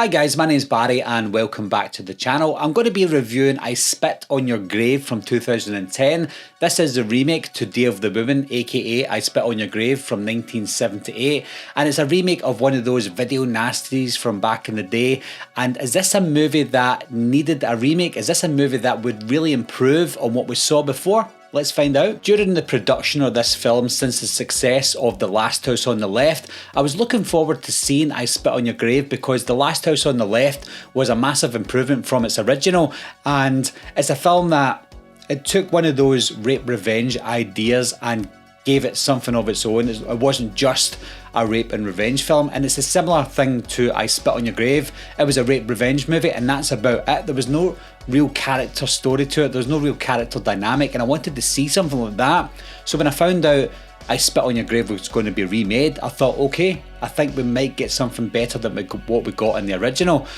Hi guys, my name's Barry and welcome back to the channel. I'm going to be reviewing I Spit on Your Grave from 2010. This is the remake to Day of the Woman, aka I Spit on Your Grave from 1978, and it's a remake of one of those video nasties from back in the day. And is this a movie that needed a remake? Is this a movie that would really improve on what we saw before? Let's find out. During the production of this film, since the success of The Last House on the Left, I was looking forward to seeing I Spit on Your Grave because The Last House on the Left was a massive improvement from its original, and it's a film that it took one of those rape revenge ideas and gave it something of its own. It wasn't just a rape and revenge film, and it's a similar thing to I Spit on Your Grave. It was a rape revenge movie and that's about it. There was no real character story to it, there was no real character dynamic, and I wanted to see something like that. So when I found out I Spit on Your Grave was going to be remade, I thought, okay, I think we might get something better than what we got in the original.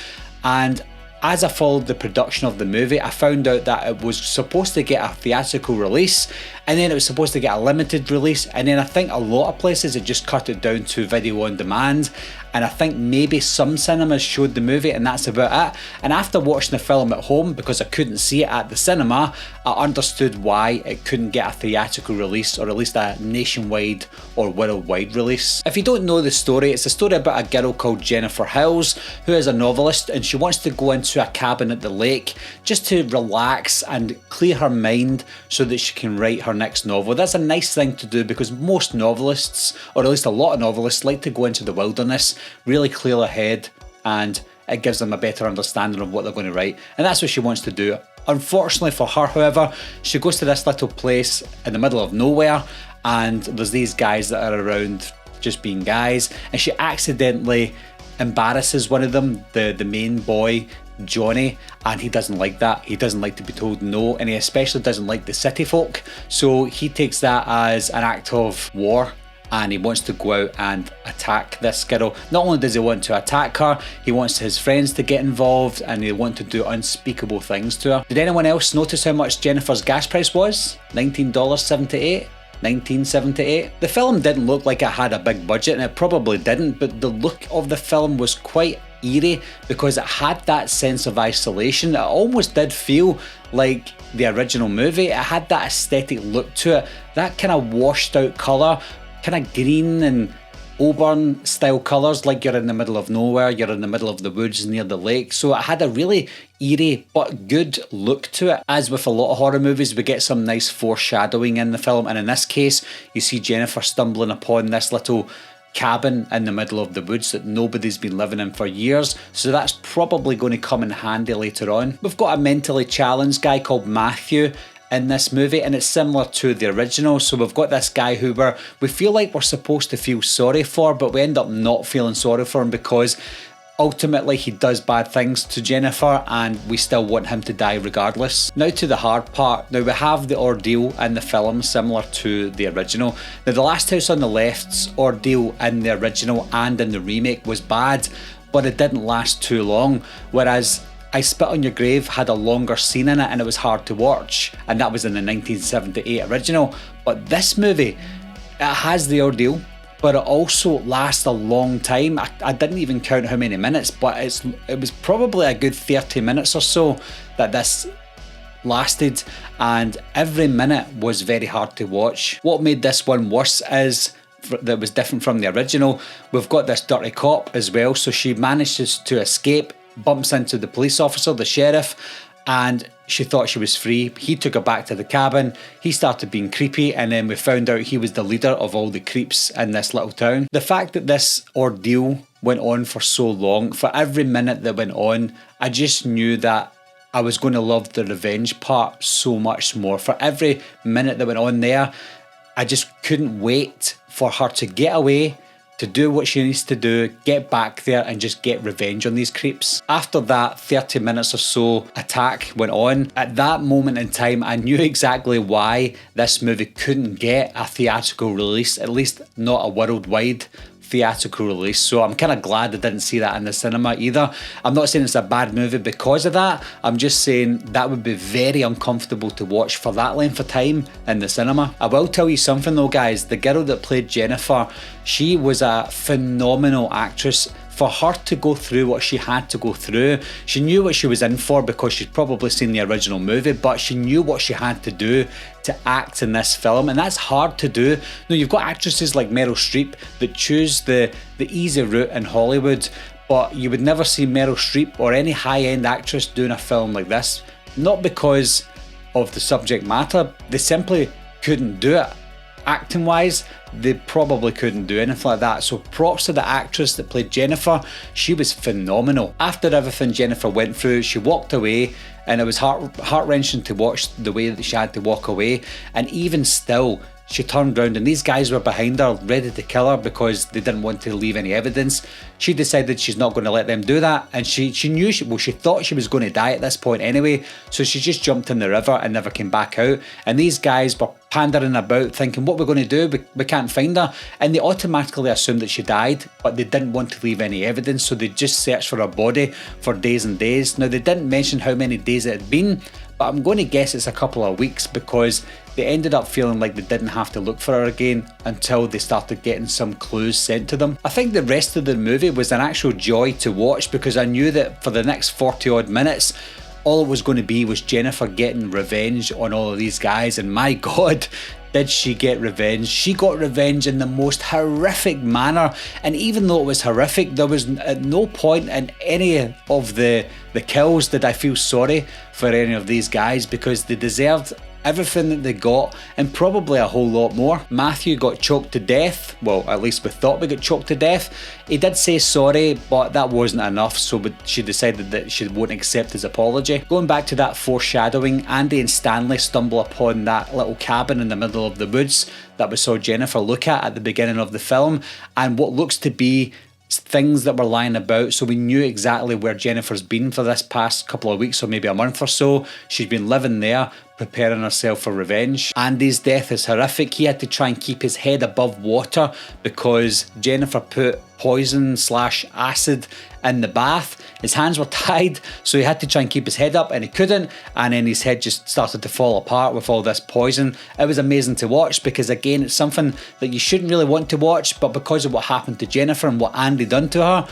And as I followed the production of the movie, I found out that it was supposed to get a theatrical release, and then it was supposed to get a limited release, and then I think a lot of places had just cut it down to video on demand, and I think maybe some cinemas showed the movie and that's about it. And after watching the film at home, because I couldn't see it at the cinema, I understood why it couldn't get a theatrical release, or at least a nationwide or worldwide release. If you don't know the story, it's a story about a girl called Jennifer Hills, who is a novelist, and she wants to go into a cabin at the lake just to relax and clear her mind so that she can write her next novel. That's a nice thing to do because most novelists, or at least a lot of novelists, like to go into the wilderness, really clear their head, and it gives them a better understanding of what they're going to write, and that's what she wants to do. Unfortunately for her, however, she goes to this little place in the middle of nowhere, and there's these guys that are around just being guys, and she accidentally embarrasses one of them, the main boy, Johnny, and he doesn't like that. He doesn't like to be told no, and he especially doesn't like the city folk, so he takes that as an act of war, and he wants to go out and attack this girl. Not only does he want to attack her, he wants his friends to get involved, and they want to do unspeakable things to her. Did anyone else notice how much Jennifer's gas price was? $19.78? 1978. The film didn't look like it had a big budget, and it probably didn't, but the look of the film was quite eerie because it had that sense of isolation. It almost did feel like the original movie. It had that aesthetic look to it, that kind of washed out colour, kind of green and Auburn style colours, like you're in the middle of nowhere, you're in the middle of the woods near the lake. So it had a really eerie but good look to it. As with a lot of horror movies, we get some nice foreshadowing in the film, and in this case you see Jennifer stumbling upon this little cabin in the middle of the woods that nobody's been living in for years, so that's probably going to come in handy later on. We've got a mentally challenged guy called Matthew in this movie, and it's similar to the original. So we've got this guy who we feel like we're supposed to feel sorry for, but we end up not feeling sorry for him because ultimately he does bad things to Jennifer, and we still want him to die regardless. Now to the hard part. Now we have the ordeal in the film similar to the original. Now The Last House on the Left's ordeal in the original and in the remake was bad, but it didn't last too long, whereas I Spit on Your Grave had a longer scene in it and it was hard to watch, and that was in the 1978 original. But this movie, it has the ordeal, but it also lasts a long time. I didn't even count how many minutes, but it was probably a good 30 minutes or so that this lasted, and every minute was very hard to watch. What made this one worse is that was different from the original. We've got this dirty cop as well, so she manages to escape, bumps into the police officer, the sheriff, and she thought she was free. He took her back to the cabin, he started being creepy, and then we found out he was the leader of all the creeps in this little town. The fact that this ordeal went on for so long, for every minute that went on, I just knew that I was going to love the revenge part so much more. For every minute that went on there, I just couldn't wait for her to get away, to do what she needs to do, get back there and just get revenge on these creeps. After that 30 minutes or so attack went on, at that moment in time I knew exactly why this movie couldn't get a theatrical release, at least not a worldwide theatrical release. So I'm kind of glad I didn't see that in the cinema either. I'm not saying it's a bad movie because of that, I'm just saying that would be very uncomfortable to watch for that length of time in the cinema. I will tell you something though guys, the girl that played Jennifer, she was a phenomenal actress, for her to go through what she had to go through, she knew what she was in for because she'd probably seen the original movie, but she knew what she had to do to act in this film, and that's hard to do. Now, you've got actresses like Meryl Streep that choose the easy route in Hollywood, but you would never see Meryl Streep or any high-end actress doing a film like this, not because of the subject matter, they simply couldn't do it. Acting wise, they probably couldn't do anything like that, so props to the actress that played Jennifer. She was phenomenal. After everything Jennifer went through, she walked away, and it was heart-wrenching to watch the way that she had to walk away, and even still, she turned around and these guys were behind her, ready to kill her because they didn't want to leave any evidence. She decided she's not going to let them do that, and she knew, she thought she was going to die at this point anyway, so she just jumped in the river and never came back out. And these guys were pandering about thinking, what we're going to do, we can't find her, and they automatically assumed that she died, but they didn't want to leave any evidence, so they just searched for her body for days and days. Now, they didn't mention how many days it had been, but I'm going to guess it's a couple of weeks because they ended up feeling like they didn't have to look for her again until they started getting some clues sent to them. I think the rest of the movie was an actual joy to watch because I knew that for the next 40 odd minutes, all it was going to be was Jennifer getting revenge on all of these guys, and my God, did she get revenge. She got revenge in the most horrific manner, and even though it was horrific, there was at no point in any of the kills did I feel sorry for any of these guys because they deserved everything that they got and probably a whole lot more. Matthew got choked to death. Well, at least we thought we got choked to death. He did say sorry, but that wasn't enough, so she decided that she won't accept his apology. Going back to that foreshadowing, Andy and Stanley stumble upon that little cabin in the middle of the woods that we saw Jennifer look at the beginning of the film, and what looks to be things that were lying about, so we knew exactly where Jennifer's been for this past couple of weeks or maybe a month or so. She's been living there, preparing herself for revenge. Andy's death is horrific. He had to try and keep his head above water because Jennifer put poison/acid in the bath. His hands were tied, so he had to try and keep his head up, and he couldn't, and then his head just started to fall apart with all this poison. It was amazing to watch because, again, it's something that you shouldn't really want to watch, but because of what happened to Jennifer and what Andy done to her,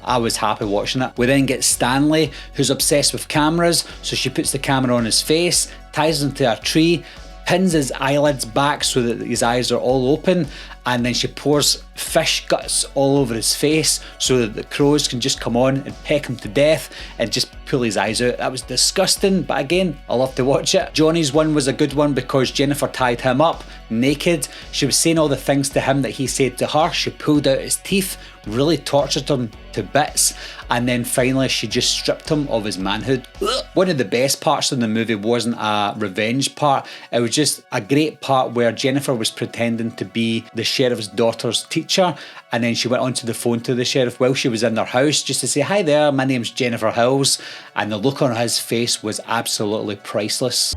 I was happy watching it. We then get Stanley, who's obsessed with cameras, so she puts the camera on his face, ties him to a tree, pins his eyelids back so that his eyes are all open, and then she pours fish guts all over his face so that the crows can just come on and peck him to death and just pull his eyes out. That was disgusting, but again, I love to watch it. Johnny's one was a good one because Jennifer tied him up naked. She was saying all the things to him that he said to her. She pulled out his teeth, really tortured him to bits, and then finally she just stripped him of his manhood. One of the best parts of the movie wasn't a revenge part, it was just a great part where Jennifer was pretending to be the sheriff's daughter's teacher, and then she went onto the phone to the sheriff while she was in their house just to say, "Hi there, my name's Jennifer Hills," and the look on his face was absolutely priceless.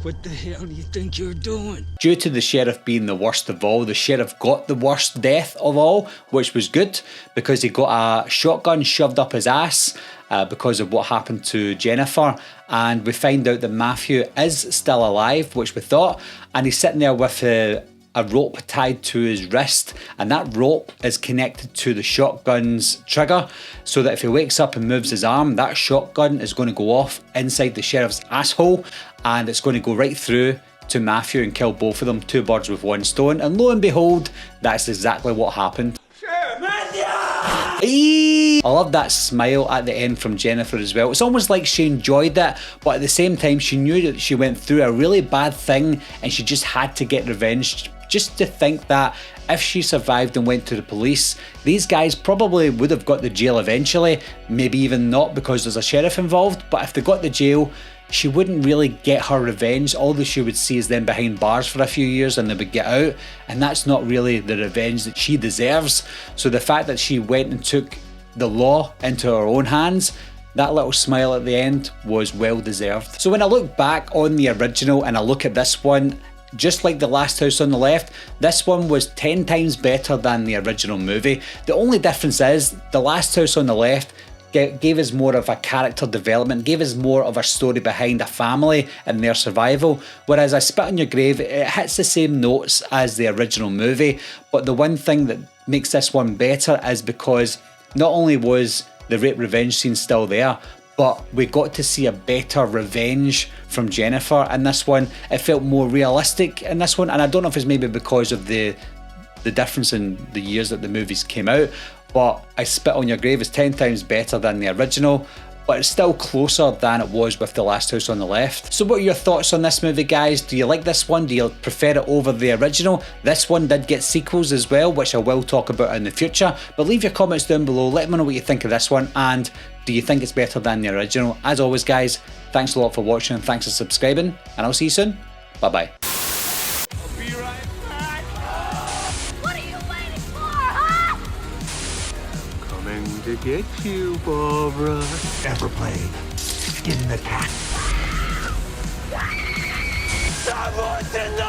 What the hell do you think you're doing? Due to the sheriff being the worst of all, the sheriff got the worst death of all, which was good because he got a shotgun shoved up his ass because of what happened to Jennifer, and we find out that Matthew is still alive, which we thought, and he's sitting there with a rope tied to his wrist, and that rope is connected to the shotgun's trigger, so that if he wakes up and moves his arm, that shotgun is going to go off inside the sheriff's asshole, and it's going to go right through to Matthew and kill both of them. Two birds with one stone, and lo and behold, that's exactly what happened. I love that smile at the end from Jennifer as well. It's almost like she enjoyed it, but at the same time she knew that she went through a really bad thing and she just had to get revenge. Just to think that if she survived and went to the police, these guys probably would have got the jail eventually, maybe even not because there's a sheriff involved, but if they got the jail, she wouldn't really get her revenge. All that she would see is them behind bars for a few years and they would get out, and that's not really the revenge that she deserves. So the fact that she went and took the law into her own hands, that little smile at the end was well deserved. So when I look back on the original and I look at this one, just like The Last House on the Left, this one was 10 times better than the original movie. The only difference is The Last House on the Left gave us more of a character development, gave us more of a story behind a family and their survival, whereas I Spit on Your Grave, it hits the same notes as the original movie, but the one thing that makes this one better is because not only was the rape revenge scene still there, but we got to see a better revenge from Jennifer in this one. It felt more realistic in this one, and I don't know if it's maybe because of the difference in the years that the movies came out, but I Spit on Your Grave is 10 times better than the original, but it's still closer than it was with The Last House on the Left. So what are your thoughts on this movie, guys? Do you like this one? Do you prefer it over the original? This one did get sequels as well, which I will talk about in the future, but leave your comments down below, let me know what you think of this one, and do you think it's better than the original? As always, guys, thanks a lot for watching, and thanks for subscribing, and I'll see you soon. Bye bye. To get you, Barbara. Ever played Skin the Cat? Someone to know!